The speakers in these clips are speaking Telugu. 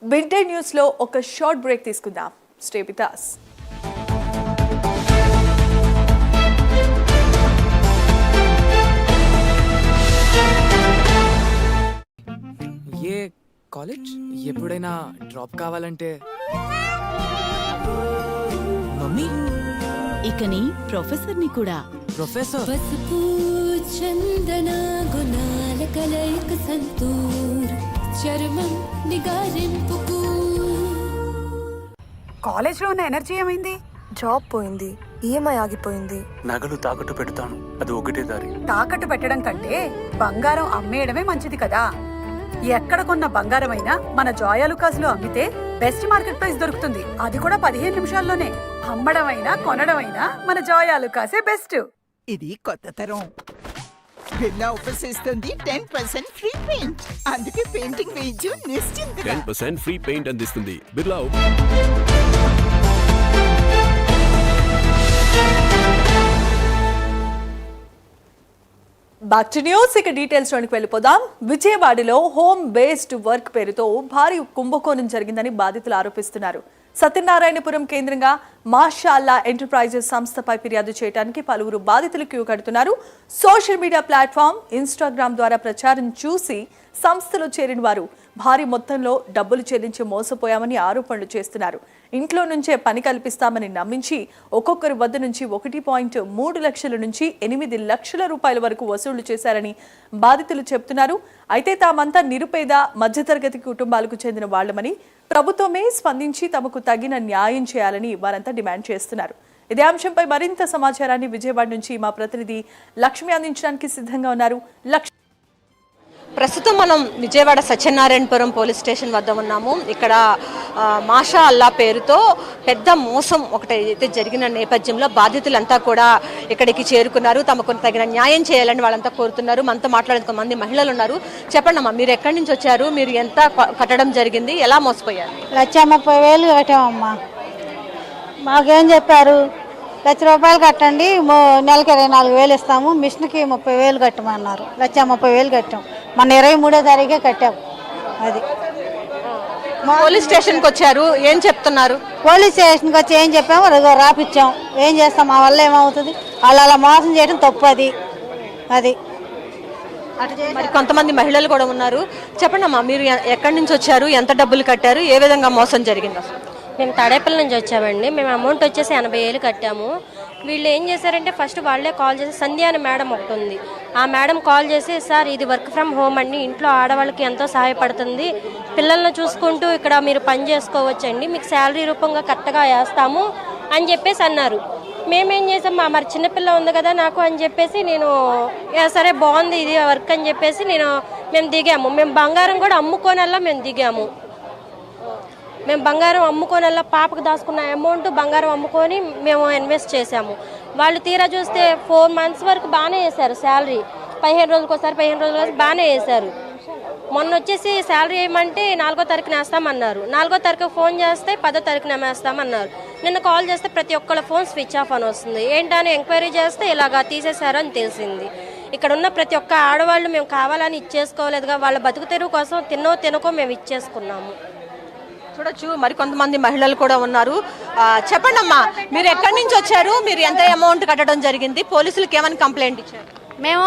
బిగ్ డే న్యూస్ లో ఒక షార్ట్ బ్రేక్ తీసుకుందాం. Stay with us. A college ఎప్పుడైనా డ్రాప్ కావాలంటే మమ్మీ ఇకని ప్రొఫెసర్ ని కూడా ప్రొఫెసర్ పసుపు చందన గుణాల కలయిక సంతూర్ చర్మం నిగారింపుకు. కాలేజ్లో ఉన్న ఎనర్జీ ఏమైంది? జాబ్ పోయింది, ఈఎంఐ ఆగిపోయింది. నగలు తాకట్టు పెడతాను, అది ఒకటే దారి. తాకట్టు పెట్టడం కంటే బంగారం అమ్మేయడమే మంచిది కదా. ఎక్కడ కొన్న బంగారం అయినా మన జోయాలుకాస్ లో అమ్మితే బెస్ట్ మార్కెట్ ప్రైస్ దొరుకుతుంది. అది కూడా 15 నిమిషాల్లోనే. అమ్మడం అయినా కొనడం అయినా మన జోయాలుకాసే బెస్ట్. ఇది కొత్త తరం. బిర్లా ఉపసిస్తుంది 10% ఫ్రీ పెయింట్. అందుకే పెయింటింగ్ వేయించు నిశ్చింతగా. 10% ఫ్రీ పెయింట్ అందిస్తుంది బిర్లా. Back to news. ఇక డీటెయిల్స్ లోనికి వెళ్ళిపోదాం. విజయవాడలో హోమ్ బేస్డ్ వర్క్ పేరుతో భారీ కుంభకోణం జరిగిందని బాధితులు ఆరోపిస్తున్నారు. సత్యనారాయణపురం కేంద్రంగా మాషాల్లా ఎంటర్ప్రైజెస్ సంస్థపై ఫిర్యాదు చేయడానికి పలువురు బాధితులు క్యూ కడుతున్నారు. సోషల్ మీడియా ప్లాట్ఫామ్ ఇన్స్టాగ్రామ్ ద్వారా ప్రచారం చూసి సంస్థలో చేరిన వారు భారీ మొత్తంలో డబ్బులు చెల్లించి మోసపోయామని ఆరోపణలు చేస్తున్నారు. ఇంట్లో నుంచే పని కల్పిస్తామని నమ్మించి ఒక్కొక్కరి వద్ద నుంచి 1.3 లక్షల నుంచి 8 లక్షల రూపాయల వరకు వసూళ్లు చేశారని బాధితులు చెబుతున్నారు. అయితే తామంతా నిరుపేద మధ్యతరగతి కుటుంబాలకు చెందిన వాళ్లమని, ప్రభుత్వమే స్పందించి తమకు తగిన న్యాయం చేయాలని వారంతా డిమాండ్ చేస్తున్నారు. ఇదే అంశంపై మరింత సమాచారాన్ని విజయవాడ నుంచి మా ప్రతినిధి లక్ష్మి అందించడానికి సిద్ధంగా ఉన్నారు. ప్రస్తుతం మనం విజయవాడ సత్యనారాయణపురం పోలీస్ స్టేషన్ వద్ద ఉన్నాము. ఇక్కడ మాషా అల్లా పేరుతో పెద్ద మోసం ఒకటి అయితే జరిగిన నేపథ్యంలో బాధితులంతా కూడా ఇక్కడికి చేరుకున్నారు. తమకు తగిన న్యాయం చేయాలని వాళ్ళంతా కోరుతున్నారు. మనతో మాట్లాడే కొంతమంది మహిళలు ఉన్నారు. చెప్పండి అమ్మా, మీరు ఎక్కడి నుంచి వచ్చారు? మీరు ఎంత కట్టడం జరిగింది? ఎలా మోసపోయారు? 1,30,000 కట్టామమ్మా. మాకేం చెప్పారు, 1,00,000 రూపాయలు కట్టండి, నెలకి 24,000 ఇస్తాము, మిషన్కి 30,000 కట్టమన్నారు. 1,30,000 కట్టాం. మన 23వ తారీఖే కట్టాం. అది పోలీస్ స్టేషన్కి వచ్చారు, ఏం చెప్తున్నారు? పోలీస్ స్టేషన్కి వచ్చి ఏం చెప్పాము, రాపిచ్చాం. ఏం చేస్తాం, మా వల్ల ఏమవుతుంది? వాళ్ళు అలా మోసం చేయడం తప్పు. అది మరి కొంతమంది మహిళలు కూడా ఉన్నారు. చెప్పండి అమ్మా, మీరు ఎక్కడి నుంచి వచ్చారు, ఎంత డబ్బులు కట్టారు, ఏ విధంగా మోసం జరిగింది అసలు? మేము తాడేపల్లి నుంచి వచ్చామండి. మేము అమౌంట్ వచ్చేసి 80,000 కట్టాము. వీళ్ళు ఏం చేశారంటే ఫస్ట్ వాళ్ళే కాల్ చేసి, సంధ్య అనే మేడం ఒకటి ఉంది, ఆ మేడం కాల్ చేసి, సార్ ఇది వర్క్ ఫ్రమ్ హోమ్ అండి, ఇంట్లో ఆడవాళ్ళకి ఎంతో సహాయపడుతుంది, పిల్లలను చూసుకుంటూ ఇక్కడ మీరు పని చేసుకోవచ్చండి, మీకు శాలరీ రూపంగా కరెక్ట్గా వేస్తాము అని చెప్పేసి అన్నారు. మేమేం చేసాం, మరి చిన్నపిల్ల ఉంది కదా నాకు అని చెప్పేసి నేను సరే బాగుంది ఇది వర్క్ అని చెప్పేసి మేము దిగాము. మేము బంగారం కూడా అమ్ముకోనల్లా మేము దిగాము. మేము బంగారం అమ్ముకోనల్లా పాపకు దాచుకున్న అమౌంట్ బంగారం అమ్ముకొని మేము ఇన్వెస్ట్ చేసాము. వాళ్ళు తీరా చూస్తే 4 months వరకు బాగానే వేశారు శాలరీ. 15 రోజులకు ఒకసారి బాగానే వేశారు. మొన్న వచ్చేసి శాలరీ ఏమంటే 4వ తారీఖున వేస్తామన్నారు. 4వ తారీఖు ఫోన్ చేస్తే 10వ తారీఖున వేస్తామన్నారు. నిన్న కాల్ చేస్తే ప్రతి ఒక్కళ్ళ ఫోన్ స్విచ్ ఆఫ్ అని వస్తుంది. ఏంటని ఎంక్వైరీ చేస్తే ఇలాగా తీసేశారని తెలిసింది. ఇక్కడ ఉన్న ప్రతి ఒక్క ఆడవాళ్ళు మేము కావాలని ఇచ్చేసుకోలేదుగా, వాళ్ళ బతుకు తెరువు కోసం తినకో మేము ఇచ్చేసుకున్నాము. చూడొచ్చు, మరి కొంతమంది మహిళలు కూడా ఉన్నారు. చెప్పండి అమ్మా, మీరు ఎక్కడి నుంచి వచ్చారు, మీరు ఎంత అమౌంట్ కట్టడం జరిగింది, పోలీసులకు ఏమని కంప్లైంట్ ఇచ్చారు? మేము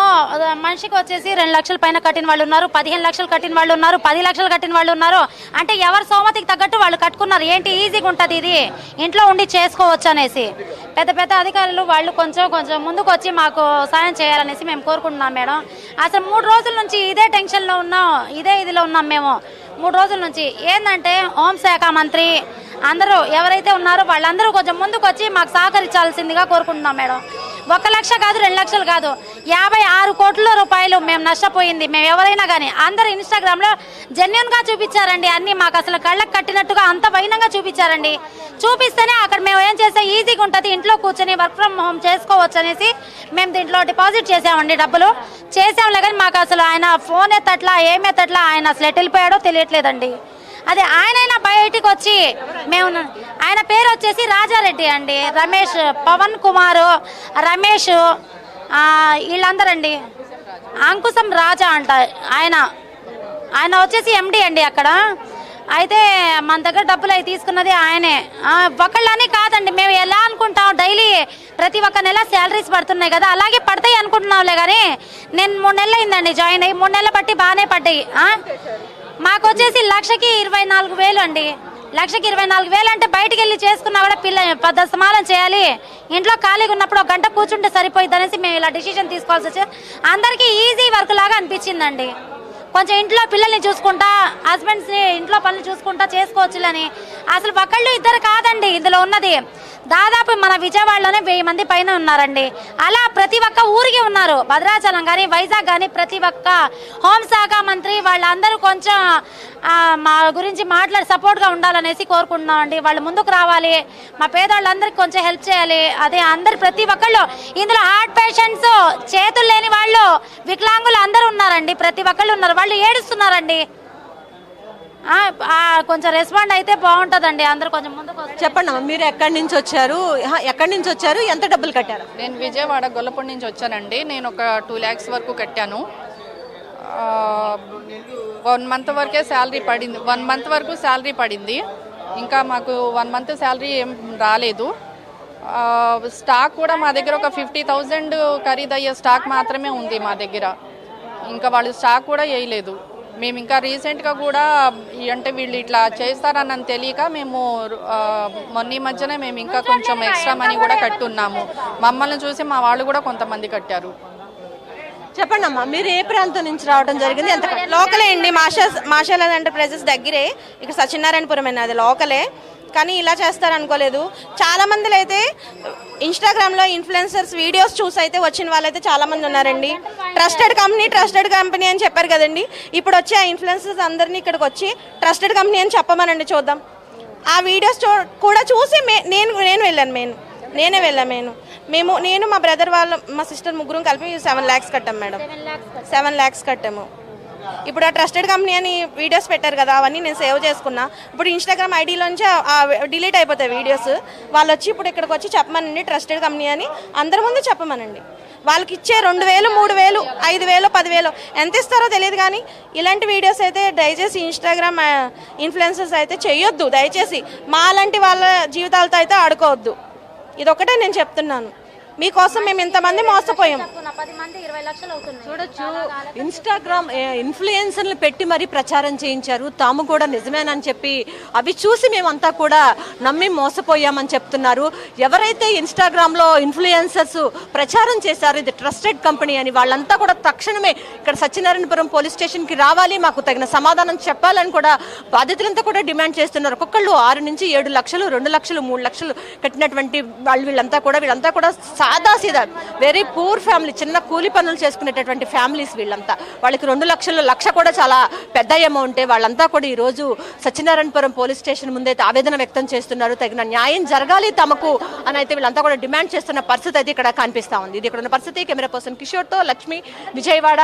మనిషికి వచ్చేసి 2 లక్షల పైన కట్టిన వాళ్ళు ఉన్నారు, 15 లక్షలు కట్టిన వాళ్ళు ఉన్నారు, 10 లక్షలు కట్టిన వాళ్ళు ఉన్నారు. అంటే ఎవరు సోమతికి తగ్గట్టు వాళ్ళు కట్టుకున్నారు. ఏంటి ఈజీగా ఉంటుంది, ఇది ఇంట్లో ఉండి చేసుకోవచ్చు అనేసి పెద్ద పెద్ద అధికారులు వాళ్ళు కొంచెం ముందుకు వచ్చి మాకు సాయం చేయాలనేసి మేము కోరుకుంటున్నాం మేడం. అసలు 3 రోజుల నుంచి ఇదే టెన్షన్లో ఉన్నాం, ఇదే ఇదిలో ఉన్నాం మేము 3 రోజుల నుంచి. ఏంటంటే హోంశాఖ మంత్రి అందరూ ఎవరైతే ఉన్నారో వాళ్ళందరూ కొంచెం ముందుకు వచ్చి మాకు సహకరించాల్సిందిగా కోరుకుంటున్నాం మేడం. 1 లక్ష కాదు, 2 లక్షలు కాదు, 56 కోట్ల రూపాయలు మేము నష్టపోయింది. మేము ఎవరైనా కానీ అందరూ ఇన్స్టాగ్రామ్లో జెన్యున్గా చూపించారండి. అన్నీ మాకు అసలు కళ్ళకు కట్టినట్టుగా అంత వైనంగా చూపించారండి. చూపిస్తేనే అక్కడ మేము ఏం చేస్తే ఈజీగా ఉంటుంది, ఇంట్లో కూర్చొని వర్క్ ఫ్రమ్ హోమ్ చేసుకోవచ్చు అనేసి మేము దీంట్లో డిపాజిట్ చేసామండి. డబ్బులు చేసాంలే కానీ మాకు అసలు ఆయన ఫోన్ ఎత్తట్లా, ఏమెత్తట్లా, ఆయన అసలు ఎటు వెళ్ళిపోయాడో తెలియట్లేదండి. అదే ఆయన బయటికి వచ్చి ఆయన పేరు వచ్చేసి రాజారెడ్డి అండి, రమేష్, పవన్ కుమార్, రమేష్, వీళ్ళందరండి, అంకుశం రాజా అంట ఆయన వచ్చేసి ఎండి అండి. అక్కడ అయితే మన దగ్గర డబ్బులు అవి తీసుకున్నది ఆయనే. ఒకళ్ళని కాదండి, మేము ఎలా అనుకుంటాం, డైలీ ప్రతి ఒక్క నెల శాలరీస్ పడుతున్నాయి కదా, అలాగే పడతాయి అనుకుంటున్నాంలే. కానీ నేను 3 నెలలు అయిందండి జాయిన్ అయ్యి, 3 నెలలు బట్టి బాగానే పడ్డాయి. మాకు వచ్చేసి 1,24,000 అండి. 1,24,000 అంటే బయటికి వెళ్ళి చేసుకున్నా కూడా పెద్ద సమానం చేయాలి, ఇంట్లో ఖాళీగా ఉన్నప్పుడు 1 గంట కూర్చుంటే సరిపోయింది అనేసి మేము ఇలా డిసిషన్ తీసుకోవాల్సి వచ్చి అందరికీ ఈజీ వర్క్ లాగా అనిపించిందండి. కొంచెం ఇంట్లో పిల్లల్ని చూసుకుంటా, హస్బెండ్స్ని ఇంట్లో పనులు చూసుకుంటా చేసుకోవచ్చులని. అసలు ఒకళ్ళు ఇద్దరు కాదండి ఇందులో ఉన్నది, దాదాపు మన విజయవాడలోనే 1000 మంది పైన ఉన్నారండి. అలా ప్రతి ఒక్క ఊరికి ఉన్నారు. భద్రాచలం కానీ వైజాగ్ కానీ ప్రతి ఒక్క హోంశాఖ మంత్రి వాళ్ళందరూ కొంచెం మా గురించి మాట్లాడి సపోర్ట్గా ఉండాలనేసి కోరుకుంటున్నామండి. వాళ్ళు ముందుకు రావాలి, మా పేదవాళ్ళందరికీ కొంచెం హెల్ప్ చేయాలి. అదే అందరు ప్రతి ఒక్కళ్ళు ఇందులో హార్ట్ పేషెంట్స్, చేతులు లేని వాళ్ళు, వికలాంగులు అందరూ ఉన్నారండి. ప్రతి ఒక్కళ్ళు ఉన్నారు, వాళ్ళు ఏడుస్తున్నారండి. కొంచెం రెస్పాండ్ అయితే బాగుంటుందండి. అందరూ కొంచెం ముందుకు చెప్పండి అమ్మా, మీరు ఎక్కడి నుంచి వచ్చారు, ఎంత డబ్బులు కట్టారు? నేను విజయవాడ గొల్లపూడి నుంచి వచ్చానండి. నేను ఒక 2 lakhs వరకు కట్టాను. 1 month వరకే శాలరీ పడింది, 1 month వరకు శాలరీ పడింది. ఇంకా మాకు 1 month శాలరీ ఏం రాలేదు. స్టాక్ కూడా మా దగ్గర ఒక 50,000 ఖరీదయ్యే స్టాక్ మాత్రమే ఉంది మా దగ్గర. ఇంకా వాళ్ళు స్టాక్ కూడా వేయలేదు. మేము ఇంకా రీసెంట్గా కూడా అంటే వీళ్ళు ఇట్లా చేస్తారని తెలియక మేము మొన్న మధ్యనే మేము ఇంకా కొంచెం ఎక్స్ట్రా మనీ కూడా కట్టున్నాము. మమ్మల్ని చూసి మా వాళ్ళు కూడా కొంతమంది కట్టారు. చెప్పండి అమ్మా, మీరు ఏ ప్రాంతం నుంచి రావడం జరిగింది? ఎంత లోకలే అండి, మాషాల ఎంటర్ప్రైజెస్ దగ్గరే, ఇక్కడ సత్యనారాయణపురం అండి, అది లోకలే. కానీ ఇలా చేస్తారనుకోలేదు. చాలా మందిలో అయితే ఇన్స్టాగ్రామ్లో ఇన్ఫ్లుయెన్సర్స్ వీడియోస్ చూసి అయితే వచ్చిన వాళ్ళైతే చాలా మంది ఉన్నారండి. ట్రస్టెడ్ కంపెనీ అని చెప్పారు కదండి. ఇప్పుడు వచ్చి ఆ ఇన్ఫ్లుయెన్సర్స్ అందరినీ ఇక్కడికి వచ్చి ట్రస్టెడ్ కంపెనీ అని చెప్పమనండి, చూద్దాం. ఆ వీడియోస్ కూడా చూసి నేనే వెళ్ళాను. నేను మా బ్రదర్ వాళ్ళు, మా సిస్టర్ ముగ్గురం కలిపి 7 lakhs కట్టాం మేడం. 7 lakhs కట్టాము. ఇప్పుడు ఆ ట్రస్టెడ్ కంపెనీ అని వీడియోస్ పెట్టారు కదా, అవన్నీ నేను సేవ్ చేసుకున్నా. ఇప్పుడు ఇన్స్టాగ్రామ్ ఐడీలోంచి డిలీట్ అయిపోతాయి వీడియోస్. వాళ్ళు వచ్చి ఇప్పుడు ఇక్కడికి వచ్చి చెప్పమనండి ట్రస్టెడ్ కంపెనీ అని, అందరి ముందు చెప్పమనండి. వాళ్ళకి ఇచ్చే 2,000, 3,000, 5,000, 10,000 ఎంత ఇస్తారో తెలియదు. కానీ ఇలాంటి వీడియోస్ అయితే దయచేసి ఇన్స్టాగ్రామ్ ఇన్ఫ్లుయెన్సర్స్ అయితే చేయొద్దు. దయచేసి మా లాంటి వాళ్ళ జీవితాలతో అయితే ఆడుకోవద్దు. ఇదొకటే నేను చెప్తున్నాను. మీకోసం మేము ఇంతమంది మోసపోయాం. 10 మంది 20 లక్షలు అవుతుంది. చూడొచ్చు, ఇన్స్టాగ్రామ్ ఇన్ఫ్లుయెన్సర్లు పెట్టి మరీ ప్రచారం చేయించారు. తాము కూడా నిజమేనని చెప్పి అవి చూసి మేమంతా కూడా నమ్మి మోసపోయామని చెప్తున్నారు. ఎవరైతే ఇన్స్టాగ్రామ్లో ఇన్ఫ్లుయెన్సర్స్ ప్రచారం చేశారు ఇది ట్రస్టెడ్ కంపెనీ అని, వాళ్ళంతా కూడా తక్షణమే ఇక్కడ సత్యనారాయణపురం పోలీస్ స్టేషన్కి రావాలి, మాకు తగిన సమాధానం చెప్పాలని కూడా బాధితులంతా కూడా డిమాండ్ చేస్తున్నారు. ఒక్కొక్కళ్ళు 6 నుంచి 7 లక్షలు, 2 లక్షలు, 3 లక్షలు కట్టినటువంటి వీళ్ళంతా కూడా సాదా సీదా వెరీ పూర్ ఫ్యామిలీ, చిన్న కూలి పనులు చేసుకునేటటువంటి ఫ్యామిలీస్ వీళ్ళంతా. వాళ్ళకి 2 లక్షలు, 1,00,000 కూడా చాలా పెద్ద అమౌంటే. వాళ్ళంతా కూడా ఈరోజు సత్యనారాయణపురం పోలీస్ స్టేషన్ ముందైతే ఆవేదన వ్యక్తం చేస్తున్నారు. తగిన న్యాయం జరగాలి తమకు అని అయితే వీళ్ళంతా కూడా డిమాండ్ చేస్తున్న పరిస్థితి అయితే ఇక్కడ కనిపిస్తా ఉంది. ఇది ఇక్కడ ఉన్న పరిస్థితి. కెమెరా పర్సన్ కిషోర్తో లక్ష్మి, విజయవాడ.